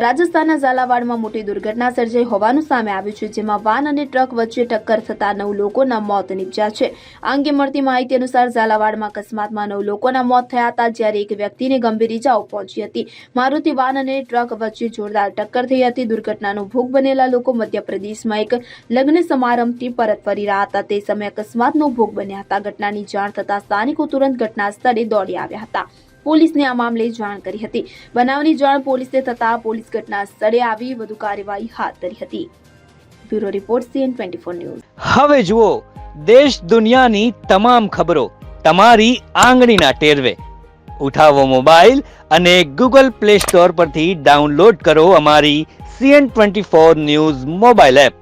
રાજસ્થાનના ઝાલાવાડમાં મોટી દુર્ઘટના સર્જાઈ હોવાનું સામે આવ્યું છે, જેમાં વાન અને ટ્રક વચ્ચે ટક્કર થતા 9 લોકોના મોત નીપજ્યા છે. આ અંગે મળતી માહિતી અનુસાર ઝાલાવાડમાં અકસ્માતમાં 9 લોકોના મોત થયા હતા, જ્યારે એક વ્યક્તિને ગંભીર ઇજાઓ પહોંચી હતી. મારુતિ વાન અને ટ્રક વચ્ચે જોરદાર ટક્કર થઈ હતી. દુર્ઘટનાનો ભોગ બનેલા લોકો મધ્યપ્રદેશમાં એક લગ્ન સમારંભથી પરત ફરી રહ્યા હતા. તે સમયે અકસ્માતનો ભોગ બન્યા હતા. ઘટનાની જાણ થતાં સ્થાનિકો તુરંત ઘટના સ્થળે દોડી આવ્યા હતા. પોલીસને આ મામલે જાણ કરી હતી. બનાવની જાણ પોલીસને થતાં પોલીસ ઘટના સ્થળે આવી વધુ કાર્યવાહી હાથ ધરી હતી. Bureau report CN24 news. હવે જુઓ દેશ દુનિયાની તમામ ખબરો તમારી આંગળીના ટેરવે. ઉઠાવો મોબાઈલ અને Google Play Store પરથી ડાઉનલોડ કરો અમારી CN24 ન્યૂઝ મોબાઈલ એપ.